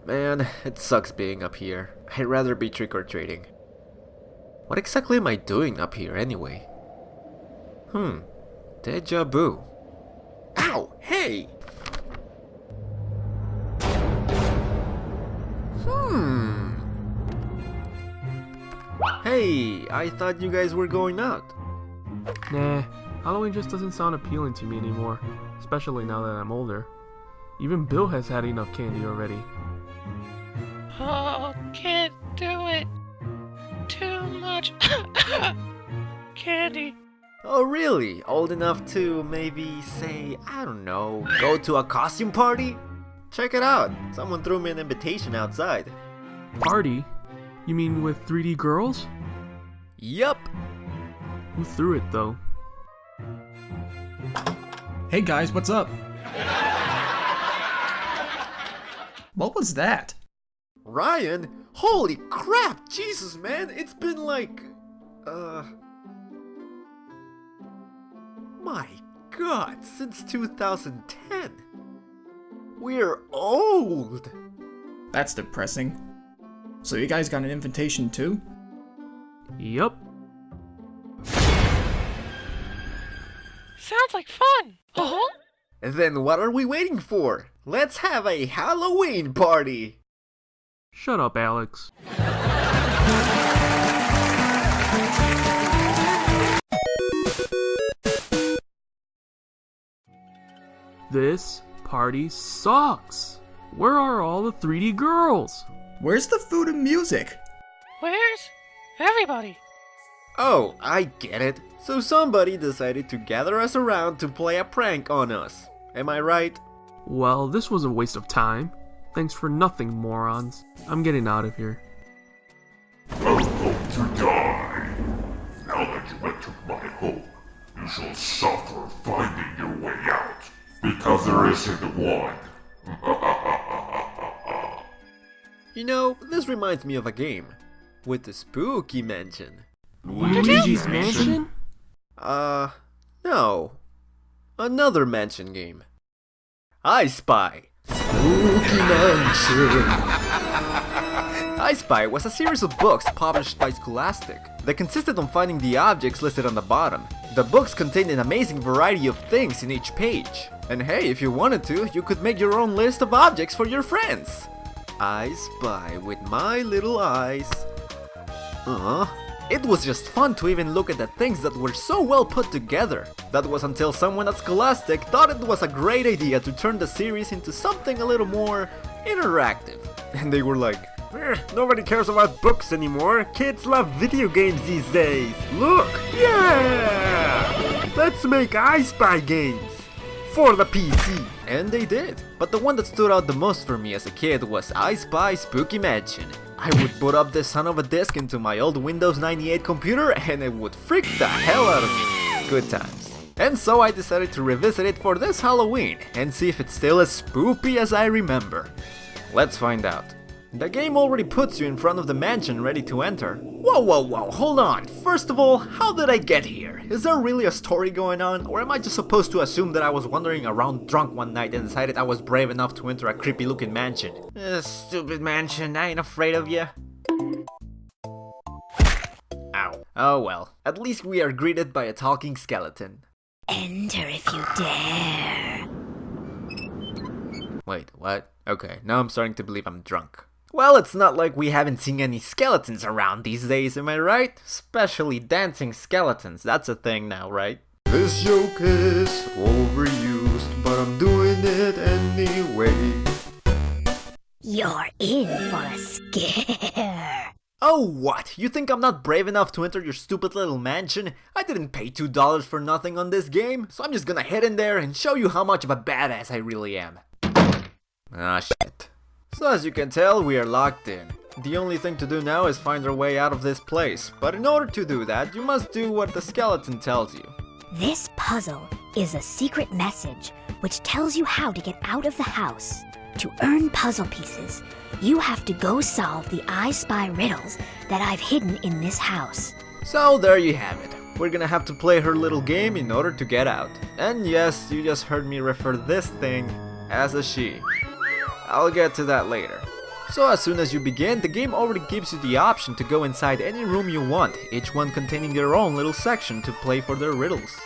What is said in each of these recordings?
Man, it sucks being up here. I'd rather be trick-or-treating. What exactly am I doing up here anyway? Deja vu. Ow! Hey! Hey, I thought you guys were going out. Nah, Halloween just doesn't sound appealing to me anymore, especially now that I'm older. Even Bill has had enough candy already. Oh, can't do it. Too much candy. Oh really? Old enough to maybe say, I don't know, go to a costume party? Check it out, someone threw me an invitation outside. Party? You mean with 3D girls? Yup. Who threw it though? Hey guys, what's up? What was that? Ryan? Holy crap! Jesus, man! It's been like... My god, since 2010! We're old! That's depressing. So you guys got an invitation too? Yup. Sounds like fun. Uh-huh. Then what are we waiting for? Let's have a Halloween party! Shut up, Alex. This party sucks! Where are all the 3D girls? Where's the food and music? Where's everybody? Oh, I get it. So somebody decided to gather us around to play a prank on us. Am I right? Well, this was a waste of time. Thanks for nothing, morons. I'm getting out of here. Welcome to die. Now that you entered my home, you shall suffer finding your way out. Because there isn't one. You know, this reminds me of a game. With the spooky mansion. Luigi's Mansion? No. Another mansion game. I Spy. Spooky Mansion. I Spy was a series of books published by Scholastic that consisted on finding the objects listed on the bottom. The books contained an amazing variety of things in each page. And hey, if you wanted to, you could make your own list of objects for your friends. I spy with my little eyes. It was just fun to even look at the things that were so well put together. That was until someone at Scholastic thought it was a great idea to turn the series into something a little more interactive. And they were like, nobody cares about books anymore. Kids love video games these days. Look, yeah! Let's make I Spy games for the PC. And they did. But the one that stood out the most for me as a kid was I Spy Spooky Mansion. I would boot up this son of a disk into my old Windows 98 computer and it would freak the hell out of me. Good times. And so I decided to revisit it for this Halloween and see if it's still as spoopy as I remember. Let's find out. The game already puts you in front of the mansion ready to enter. Whoa, hold on. First of all, how did I get here? Is there really a story going on? Or am I just supposed to assume that I was wandering around drunk one night and decided I was brave enough to enter a creepy looking mansion? Stupid mansion, I ain't afraid of ya. Ow. Oh well, at least we are greeted by a talking skeleton. Enter if you dare. Wait, what? Okay, now I'm starting to believe I'm drunk. Well, it's not like we haven't seen any skeletons around these days, am I right? Especially dancing skeletons, that's a thing now, right? This joke is overused, but I'm doing it anyway. You're in for a scare. Oh what? You think I'm not brave enough to enter your stupid little mansion? I didn't pay $2 for nothing on this game, so I'm just gonna head in there and show you how much of a badass I really am. Ah shit. So as you can tell, we are locked in. The only thing to do now is find our way out of this place, but in order to do that, you must do what the skeleton tells you. This puzzle is a secret message which tells you how to get out of the house. To earn puzzle pieces, you have to go solve the I Spy riddles that I've hidden in this house. So there you have it. We're gonna have to play her little game in order to get out. And yes, you just heard me refer this thing as a she. I'll get to that later. So as soon as you begin, the game already gives you the option to go inside any room you want, each one containing their own little section to play for their riddles.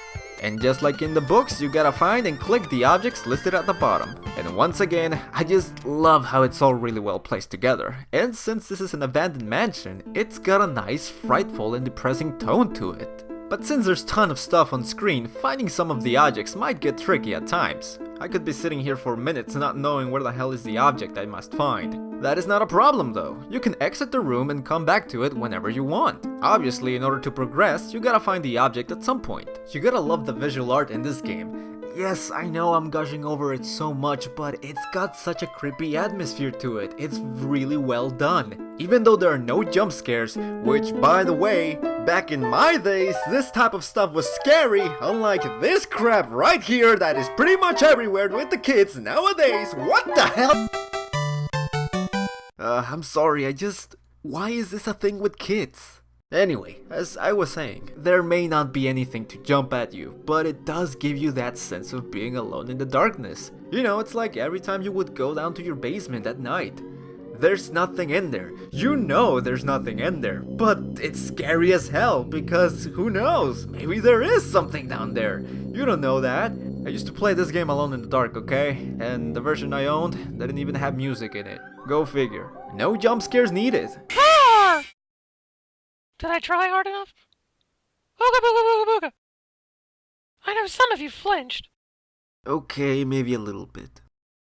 And just like in the books, you gotta find and click the objects listed at the bottom. And once again, I just love how it's all really well placed together. And since this is an abandoned mansion, it's got a nice, frightful and depressing tone to it. But since there's ton of stuff on screen, finding some of the objects might get tricky at times. I could be sitting here for minutes not knowing where the hell is the object I must find. That is not a problem though. You can exit the room and come back to it whenever you want. Obviously, in order to progress, you gotta find the object at some point. You gotta love the visual art in this game. Yes, I know I'm gushing over it so much, but it's got such a creepy atmosphere to it. It's really well done. Even though there are no jump scares, which by the way, back in my days, this type of stuff was scary, unlike this crap right here that is pretty much everywhere with the kids nowadays. What the hell? I'm sorry, why is this a thing with kids? Anyway, as I was saying, there may not be anything to jump at you, but it does give you that sense of being alone in the darkness. You know, it's like every time you would go down to your basement at night. There's nothing in there. You know there's nothing in there, but it's scary as hell because who knows, maybe there is something down there. You don't know that. I used to play this game alone in the dark, okay? And the version I owned didn't even have music in it. Go figure. No jump scares needed. Did I try hard enough? Booga booga booga booga! I know some of you flinched. Okay, maybe a little bit.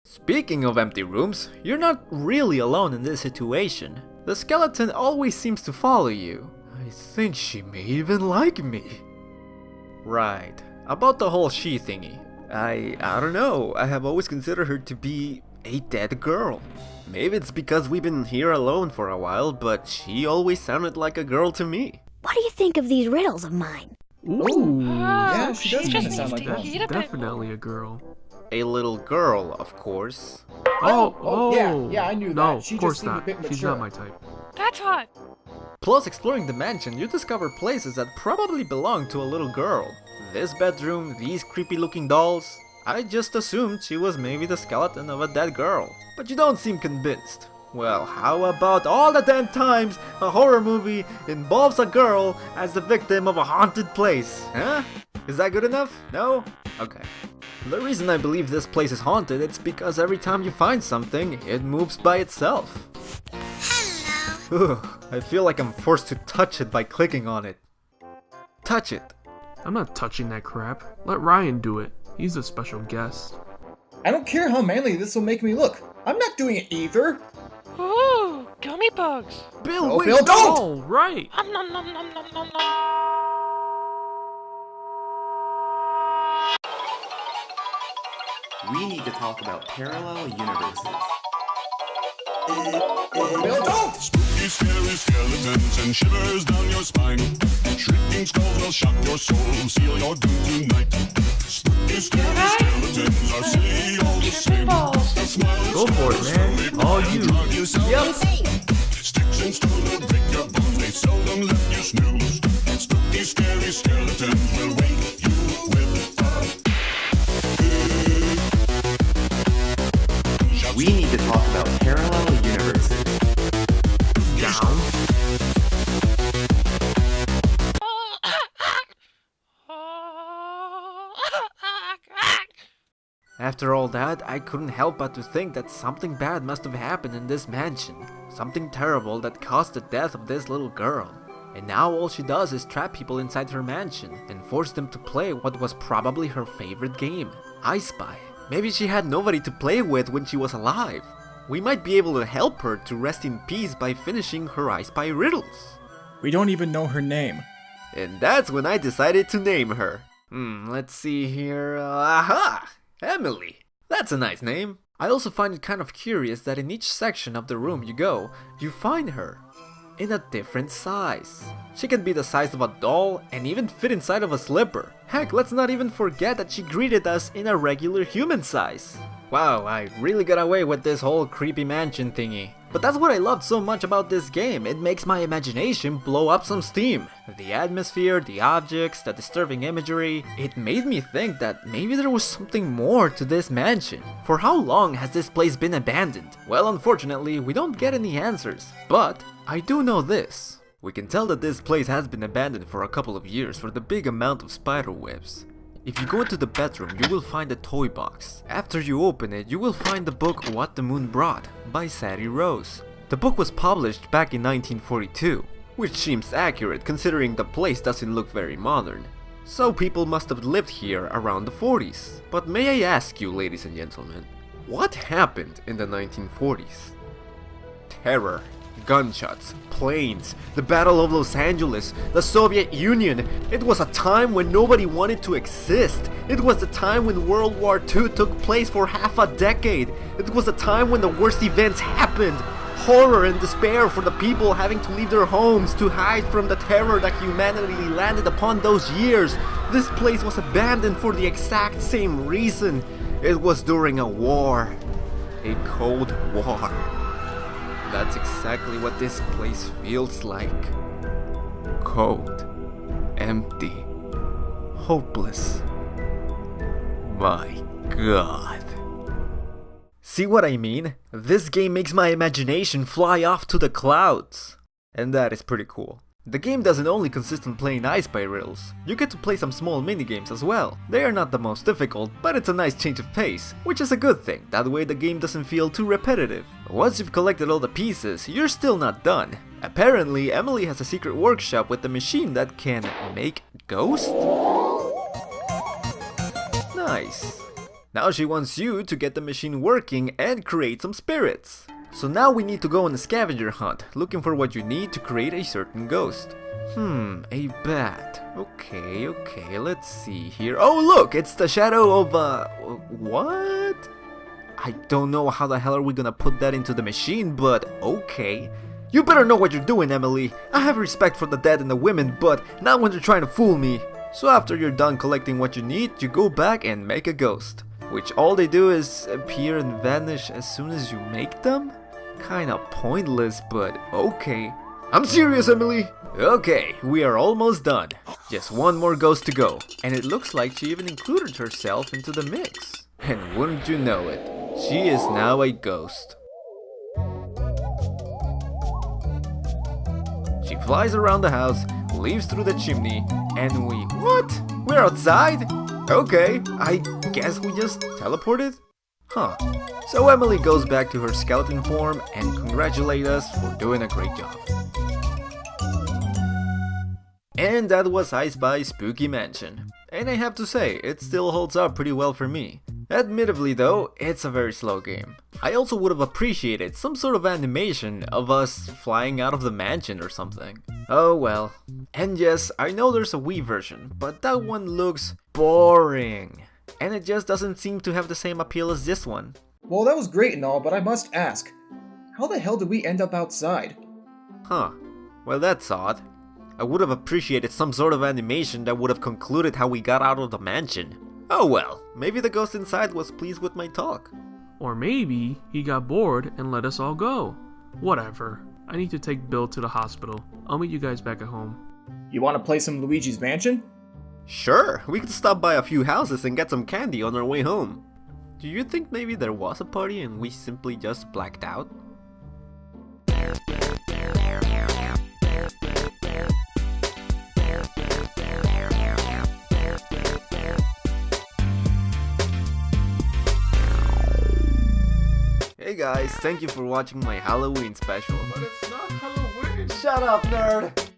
Speaking of empty rooms, you're not really alone in this situation. The skeleton always seems to follow you. I think she may even like me. Right, about the whole she thingy. I don't know, I have always considered her to be a dead girl. Maybe it's because we've been here alone for a while, but she always sounded like a girl to me. What do you think of these riddles of mine? Ooh, Yeah, she does she kind just of sound needs like to that. eat a bit definitely more. a girl. A little girl, of course. Yeah, I knew no, that. She of course just seemed a not. bit She's mature. not my type. That's hot. Plus, exploring the mansion, you discover places that probably belong to a little girl. This bedroom, these creepy looking dolls. I just assumed she was maybe the skeleton of a dead girl. But you don't seem convinced. Well, how about all the 10 times a horror movie involves a girl as the victim of a haunted place? Huh? Is that good enough? No? Okay. The reason I believe this place is haunted is because every time you find something, it moves by itself. Hello. I feel like I'm forced to touch it by clicking on it. Touch it. I'm not touching that crap. Let Ryan do it. He's a special guest. I don't care how manly this will make me look. I'm not doing it either. Ooh, gummy bugs. Bill, Oh, wait, Bill, don't! Oh, right! Nom nom nom nom nom nom nom. We need to talk about parallel universes. Bill, don't! Spooky, scary skeletons and shivers down your spine. Shrieking skulls will shock your soul, seal your doom tonight. Spooky, scary skeletons are silly all the same. They'll smile Go for it, man. All you. Yep. Sticks and stones will break your bones, they seldom let you snooze. Spooky, scary skeletons will wake you with a We need to talk about parallel universes. Down. After all that, I couldn't help but to think that something bad must have happened in this mansion. Something terrible that caused the death of this little girl. And now all she does is trap people inside her mansion and force them to play what was probably her favorite game, I Spy. Maybe she had nobody to play with when she was alive. We might be able to help her to rest in peace by finishing her I Spy riddles. We don't even know her name. And that's when I decided to name her. Let's see here. Aha! Emily. That's a nice name. I also find it kind of curious that in each section of the room you go, you find her in a different size. She can be the size of a doll and even fit inside of a slipper. Heck, let's not even forget that she greeted us in a regular human size. Wow, I really got away with this whole creepy mansion thingy. But that's what I loved so much about this game, it makes my imagination blow up some steam. The atmosphere, the objects, the disturbing imagery, it made me think that maybe there was something more to this mansion. For how long has this place been abandoned? Well, unfortunately, we don't get any answers, but I do know this. We can tell that this place has been abandoned for a couple of years for the big amount of spider webs. If you go into the bedroom, you will find a toy box. After you open it, you will find the book What the Moon Brought by Sadie Rose. The book was published back in 1942, which seems accurate considering the place doesn't look very modern. So people must have lived here around the 40s. But may I ask you, ladies and gentlemen, what happened in the 1940s? Terror. Gunshots, planes, the Battle of Los Angeles, the Soviet Union. It was a time when nobody wanted to exist. It was the time when World War II took place for half a decade. It was a time when the worst events happened. Horror and despair for the people having to leave their homes to hide from the terror that humanity landed upon those years. This place was abandoned for the exact same reason. It was during a war. A Cold War. That's exactly what this place feels like. Cold, empty, hopeless. My God. See what I mean? This game makes my imagination fly off to the clouds. And that is pretty cool. The game doesn't only consist in playing I Spy riddles, you get to play some small minigames as well. They are not the most difficult, but it's a nice change of pace, which is a good thing, that way the game doesn't feel too repetitive. Once you've collected all the pieces, you're still not done. Apparently, Emily has a secret workshop with a machine that can make ghosts? Nice. Now she wants you to get the machine working and create some spirits. So now we need to go on a scavenger hunt, looking for what you need to create a certain ghost. A bat. Okay, let's see here. Oh look, it's the shadow of what? I don't know how the hell are we gonna put that into the machine, but okay. You better know what you're doing, Emily. I have respect for the dead and the women, but not when you're trying to fool me. So after you're done collecting what you need, you go back and make a ghost. Which all they do is appear and vanish as soon as you make them? Kinda pointless, but okay. I'm serious, Emily! Okay, we are almost done. Just one more ghost to go. And it looks like she even included herself into the mix. And wouldn't you know it, she is now a ghost. She flies around the house, leaves through the chimney, and we... What? We're outside? Okay, I guess we just teleported? Huh. So Emily goes back to her skeleton form and congratulates us for doing a great job. And that was I Spy Spooky Mansion. And I have to say, it still holds up pretty well for me. Admittedly though, it's a very slow game. I also would have appreciated some sort of animation of us flying out of the mansion or something. Oh well. And yes, I know there's a Wii version, but that one looks boring. And it just doesn't seem to have the same appeal as this one. Well, that was great and all, but I must ask, how the hell did we end up outside? Huh. Well, that's odd. I would have appreciated some sort of animation that would have concluded how we got out of the mansion. Oh well, maybe the ghost inside was pleased with my talk. Or maybe he got bored and let us all go. Whatever. I need to take Bill to the hospital. I'll meet you guys back at home. You want to play some Luigi's Mansion? Sure, we could stop by a few houses and get some candy on our way home. Do you think maybe there was a party and we simply just blacked out? Hey guys, thank you for watching my Halloween special. But it's not Halloween! Shut up, nerd!